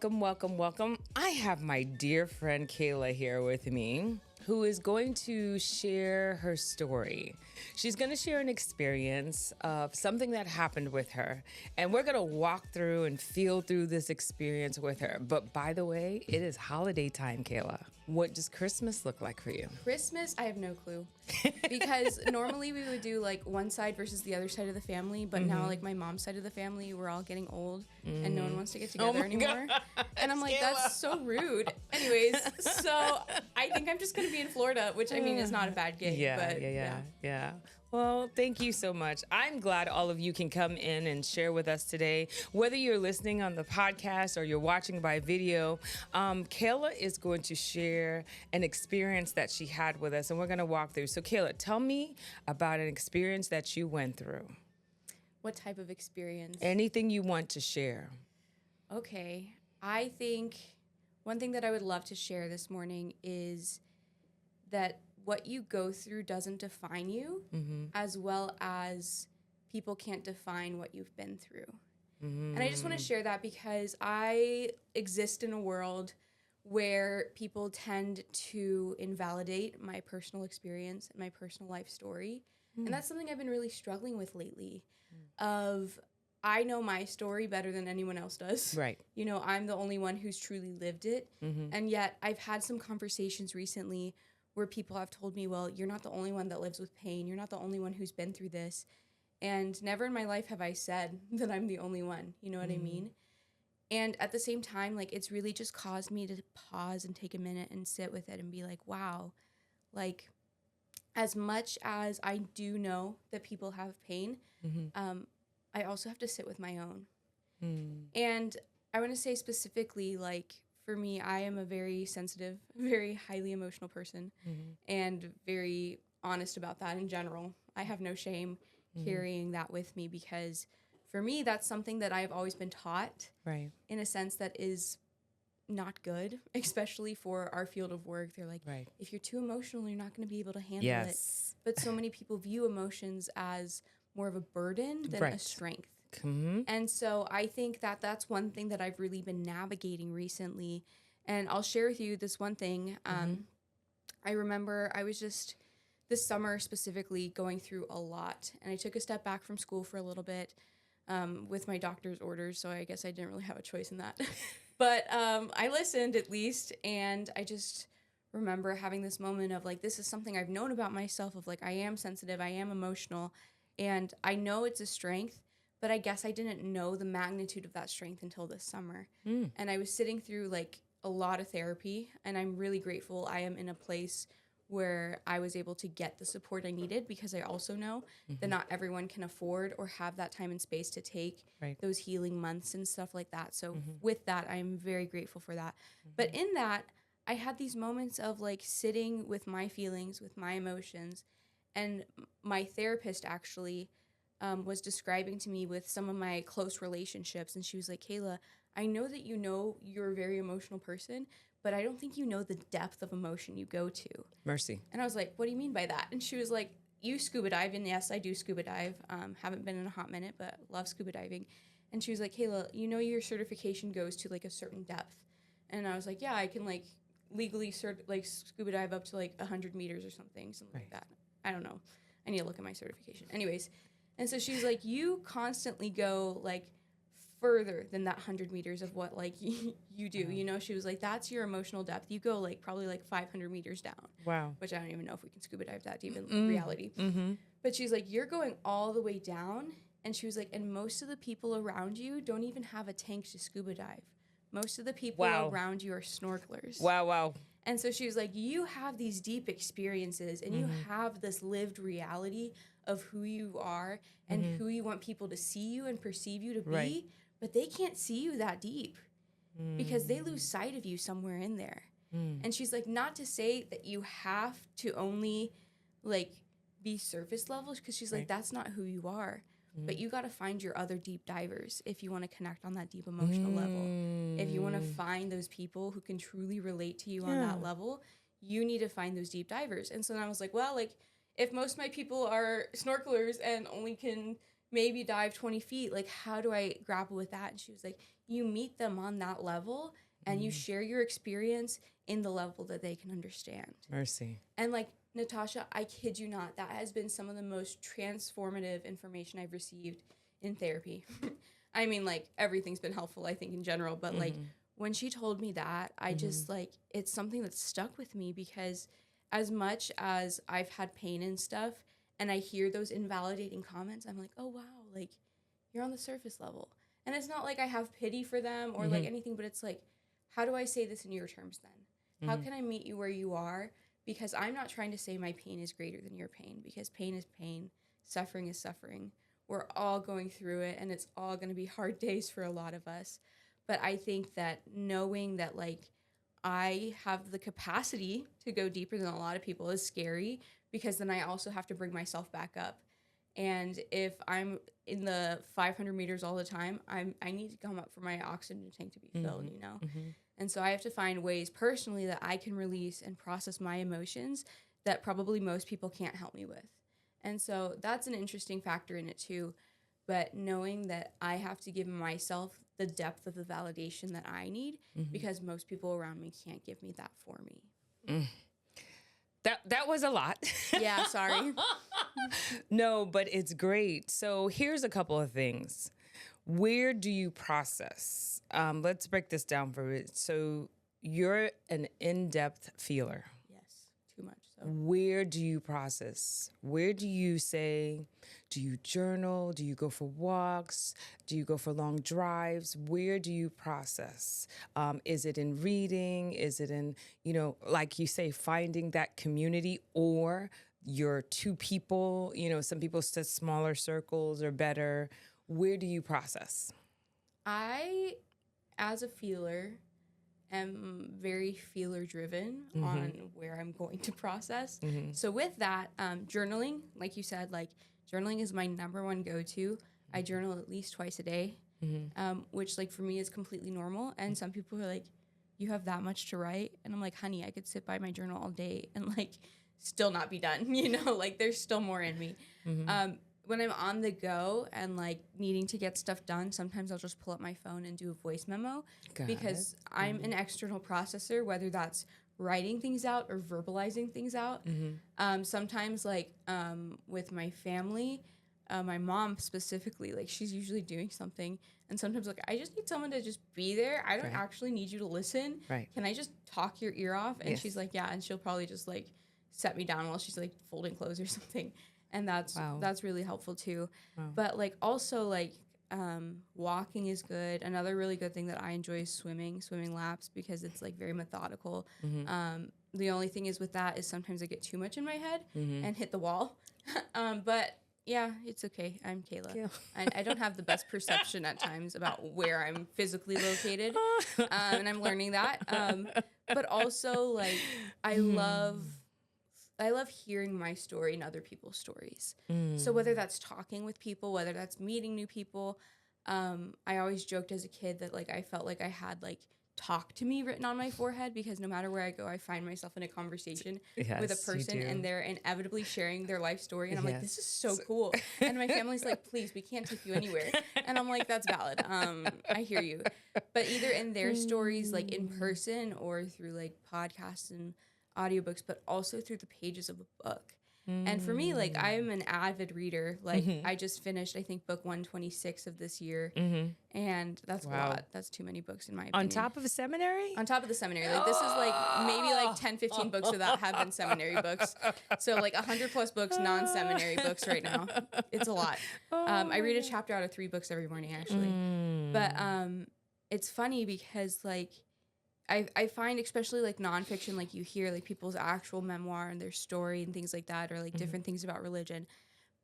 Welcome, welcome, welcome. I have my dear friend Kayla here with me, who is going to share her story. She's going to share an experience of something that happened with her, and we're going to walk through and feel through this experience with her. But by the way, it is holiday time, Kayla. What does Christmas look like for you? Christmas, I have no clue. Because normally we would do like one side versus the other side of the family, but now like my mom's side of the family, we're all getting old and no one wants to get together anymore. And I'm like, that's so rude. Anyways, so I think I'm just going to be in Florida, which I mean is not a bad gig. Yeah. Well, thank you so much. I'm glad all of you can come in and share with us today. Whether you're listening on the podcast or you're watching by video, Kayla is going to share an experience that she had with us, and we're going to walk through. So, Kayla, tell me about an experience that you went through. What type of experience? Anything you want to share. Okay. I think one thing that I would love to share this morning is that what you go through doesn't define you, as well as people can't define what you've been through. And I just want to share that because I exist in a world where people tend to invalidate my personal experience and my personal life story. And that's something I've been really struggling with lately of I know my story better than anyone else does. Right. You know, I'm the only one who's truly lived it. And yet I've had some conversations recently where people have told me, well, you're not the only one that lives with pain. You're not the only one who's been through this. And never in my life have I said that I'm the only one. You know what I mean? And at the same time, like, it's really just caused me to pause and take a minute and sit with it and be like, wow, like, as much as I do know that people have pain, I also have to sit with my own. And I want to say specifically, like, for me, I am a very sensitive, very highly emotional person and very honest about that in general. I have no shame carrying that with me because for me, that's something that I've always been taught in a sense that is not good, especially for our field of work. They're like, if you're too emotional, you're not going to be able to handle it. But so many people view emotions as more of a burden than a strength. And so I think that that's one thing that I've really been navigating recently. And I'll share with you this one thing. I remember I was just this summer specifically going through a lot. And I took a step back from school for a little bit with my doctor's orders. So I guess I didn't really have a choice in that. But I listened at least. And I just remember having this moment of like, this is something I've known about myself of like, I am sensitive, I am emotional. And I know it's a strength. But I guess I didn't know the magnitude of that strength until this summer. And I was sitting through like a lot of therapy, and I'm really grateful I am in a place where I was able to get the support I needed because I also know that not everyone can afford or have that time and space to take those healing months and stuff like that. So with that, I'm very grateful for that. But in that, I had these moments of like sitting with my feelings, with my emotions, and my therapist actually was describing to me with some of my close relationships. And she was like, Kayla, I know that you know you're a very emotional person, but I don't think you know the depth of emotion you go to. Mercy. And I was like, what do you mean by that? And she was like, you scuba dive. And yes, I do scuba dive. Haven't been in a hot minute, but love scuba diving. And she was like, Kayla, you know your certification goes to like a certain depth. And I was like, yeah, I can like legally scuba dive up to like 100 meters or something like that. I don't know. I need to look at my certification. Anyways. And so she's like, you constantly go like further than that 100 meters of what like you do. You know, she was like, that's your emotional depth. You go like probably like 500 meters down. Wow. Which I don't even know if we can scuba dive that deep in reality. But she's like, you're going all the way down. And she was like, and most of the people around you don't even have a tank to scuba dive. Most of the people around you are snorkelers. Wow. And so she was like, you have these deep experiences and you have this lived reality of who you are and who you want people to see you and perceive you to be, but they can't see you that deep because they lose sight of you somewhere in there. And she's like, not to say that you have to only like be surface levels, because she's like, that's not who you are. But you got to find your other deep divers if you want to connect on that deep emotional level. If you want to find those people who can truly relate to you on that level, you need to find those deep divers. And so then I was like, well, like, if most of my people are snorkelers and only can maybe dive 20 feet, like, how do I grapple with that? And she was like, you meet them on that level and you share your experience in the level that they can understand. Mercy. And like, Natasha, I kid you not, that has been some of the most transformative information I've received in therapy. I mean, like, everything's been helpful, I think, in general, but like, when she told me that, I just like, it's something that's stuck with me, because as much as I've had pain and stuff, and I hear those invalidating comments, I'm like, oh wow, like, you're on the surface level. And it's not like I have pity for them or like anything, but it's like, how do I say this in your terms then? How can I meet you where you are? Because I'm not trying to say my pain is greater than your pain, because pain is pain, suffering is suffering. We're all going through it, and it's all going to be hard days for a lot of us. But I think that knowing that, like, I have the capacity to go deeper than a lot of people is scary, because then I also have to bring myself back up. And if I'm in the 500 meters all the time, I need to come up for my oxygen tank to be filled, you know? And so I have to find ways personally that I can release and process my emotions that probably most people can't help me with. And so that's an interesting factor in it too. But knowing that I have to give myself the depth of the validation that I need, because most people around me can't give me that for me. That was a lot. Yeah, sorry. No, but it's great. So here's a couple of things. Where do you process? Let's break this down for it. So you're an in-depth feeler. Yes, too much. So Where do you process? Where do you say, do you journal? Do you go for walks? Do you go for long drives? Where do you process? Is it in reading? Is it in, like you say, finding that community, or your two people? Some people said smaller circles are better. Where do you process? I, as a feeler, am very feeler driven on where I'm going to process. So with that, journaling, like you said, like, journaling is my number one go-to. I journal at least twice a day, which, like, for me is completely normal. And some people are like, you have that much to write? And I'm like, honey, I could sit by my journal all day and, like, still not be done, like, there's still more in me. When I'm on the go and, like, needing to get stuff done, sometimes I'll just pull up my phone and do a voice memo, because I'm an external processor, whether that's writing things out or verbalizing things out. Sometimes, like, with my family, my mom specifically, like, she's usually doing something, and sometimes, like, I just need someone to just be there. I don't actually need you to listen. Can I just talk your ear off? And she's like, yeah, and she'll probably just, like, set me down while she's, like, folding clothes or something. And that's really helpful too. But, like, also, like, walking is good. Another really good thing that I enjoy is swimming laps, because it's, like, very methodical. The only thing is with that is sometimes I get too much in my head and hit the wall. But yeah, it's okay. I'm Kayla. I don't have the best perception at times about where I'm physically located. And I'm learning that. But also, like, I love hearing my story and other people's stories. So whether that's talking with people, whether that's meeting new people, I always joked as a kid that, like, I felt like I had, like, talk to me written on my forehead, because no matter where I go, I find myself in a conversation with a person, and they're inevitably sharing their life story. And I'm like, this is so cool. And my family's like, please, we can't take you anywhere. And I'm like, that's valid. I hear you. But either in their stories, like, in person, or through, like, podcasts and audiobooks, but also through the pages of a book. And for me, like, I'm an avid reader. Like, I just finished, I think, book 126 of this year. And that's a lot. That's too many books in my opinion. On top of a seminary? On top of the seminary. Like, this is, like, maybe, like, 10, 15 books of that have been seminary books. So, like, 100 plus books, non-seminary books right now. It's a lot. I read a chapter out of 3 books every morning, actually. But it's funny because, like, I find, especially, like, nonfiction, like, you hear, like, people's actual memoir and their story and things like that, or, like, different things about religion.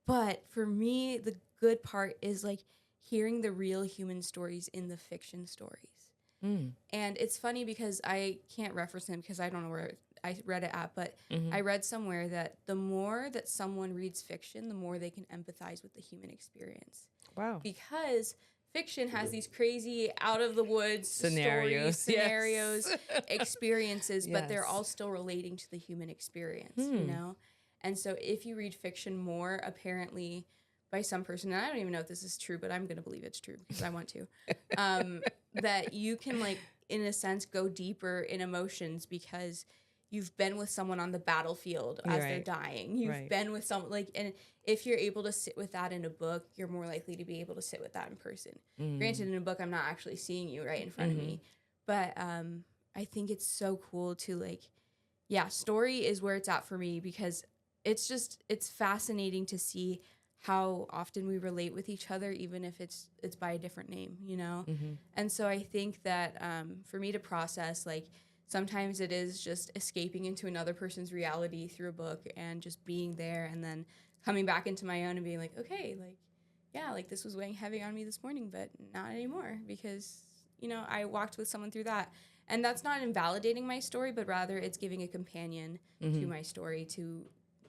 But for me, the good part is, like, hearing the real human stories in the fiction stories. And it's funny because I can't reference them because I don't know where I read it at, but I read somewhere that the more that someone reads fiction, the more they can empathize with the human experience. Wow. Because fiction has these crazy out of the woods scenarios, experiences, but they're all still relating to the human experience, And so if you read fiction more, apparently by some person, and I don't even know if this is true, but I'm going to believe it's true because I want to, that you can, like, in a sense, go deeper in emotions because you've been with someone on the battlefield as they're dying. You've been with someone, like, and if you're able to sit with that in a book, you're more likely to be able to sit with that in person. Granted, in a book, I'm not actually seeing you right in front of me, but I think it's so cool to, like, yeah, story is where it's at for me because it's fascinating to see how often we relate with each other, even if it's by a different name, you know? And so I think that for me to process, like, sometimes it is just escaping into another person's reality through a book and just being there and then coming back into my own and being like, okay, like, yeah, like this was weighing heavy on me this morning, but not anymore because, you know, I walked with someone through that. And that's not invalidating my story, but rather it's giving a companion to my story to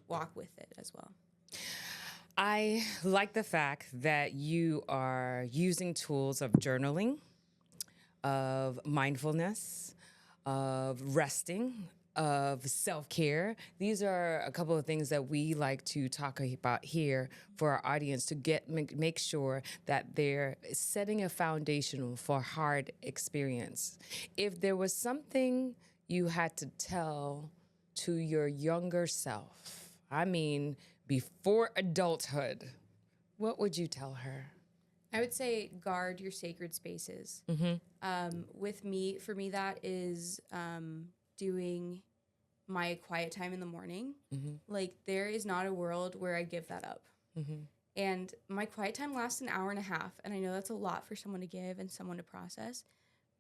walk with it as well. I like the fact that you are using tools of journaling, of mindfulness, of resting, of self-care. These are a couple of things that we like to talk about here for our audience to make sure that they're setting a foundation for hard experience. If there was something you had to tell to your younger self, I mean, before adulthood, what would you tell her? I would say guard your sacred spaces. With me, for me, that is doing my quiet time in the morning. Like, there is not a world where I give that up. And my quiet time lasts an hour and a half. And I know that's a lot for someone to give and someone to process.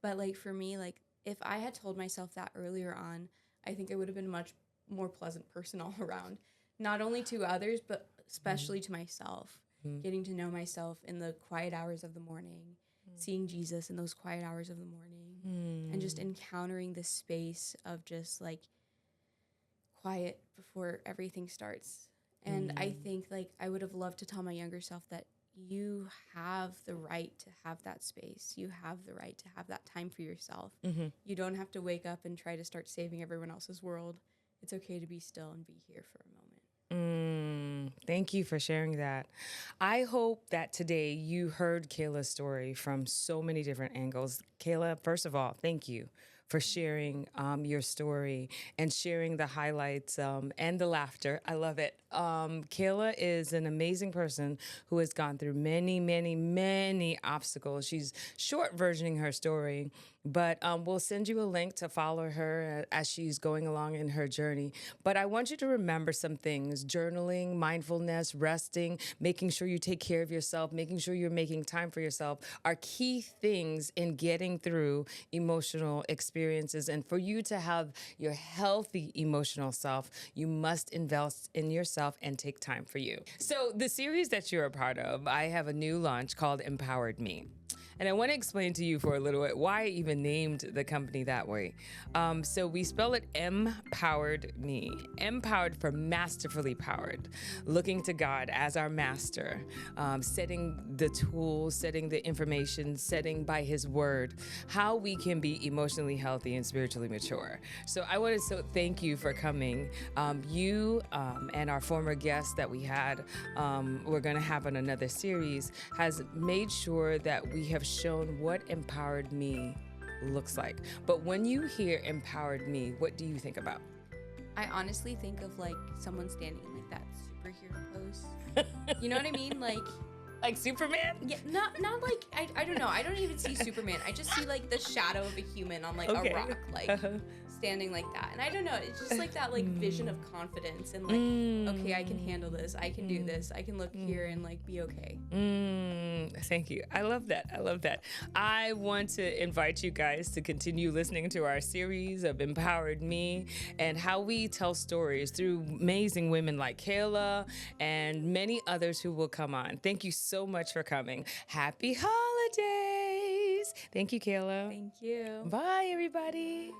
But, like, for me, like, if I had told myself that earlier on, I think I would have been a much more pleasant person all around. Not only to others, but especially to myself. Getting to know myself in the quiet hours of the morning, seeing Jesus in those quiet hours of the morning, and just encountering this space of just, like, quiet before everything starts. And I think, like, I would have loved to tell my younger self that you have the right to have that space. You have the right to have that time for yourself. You don't have to wake up and try to start saving everyone else's world. It's okay to be still and be here for a moment. Thank you for sharing that. I hope that today you heard Kayla's story from so many different angles. Kayla, first of all, thank you for sharing your story and sharing the highlights and the laughter. I love it. Kayla is an amazing person who has gone through many, many, many obstacles. She's short versioning her story, but we'll send you a link to follow her as she's going along in her journey. But I want you to remember some things: journaling, mindfulness, resting, making sure you take care of yourself, making sure you're making time for yourself are key things in getting through emotional experiences. And for you to have your healthy emotional self, you must invest in yourself and take time for you. So the series that you're a part of, I have a new launch called Empowered Me. And I want to explain to you for a little bit why I even named the company that way. So we spell it Empowered Me. Empowered for masterfully powered, looking to God as our master, setting the tools, setting the information, setting by His word how we can be emotionally healthy and spiritually mature. So I want to thank you for coming. You and our former guest that we had, we're going to have on another series, has made sure that we have shown what empowered me looks like. But when you hear empowered me, what do you think about? I honestly think of, like, someone standing in, like, that superhero pose. You know what I mean? Like Superman? Yeah, not like, I don't know. I don't even see Superman. I just see, like, the shadow of a human on, like, a rock, like, standing like that. And I don't know. It's just like that, like, vision of confidence and, like, okay, I can handle this. I can do this. I can look here and, like, be okay. Thank you. I love that. I love that. I want to invite you guys to continue listening to our series of Empowered Me and how we tell stories through amazing women like Kayla and many others who will come on. Thank you so much for coming. Happy holidays. Thank you, Kayla. Thank you. Bye, everybody.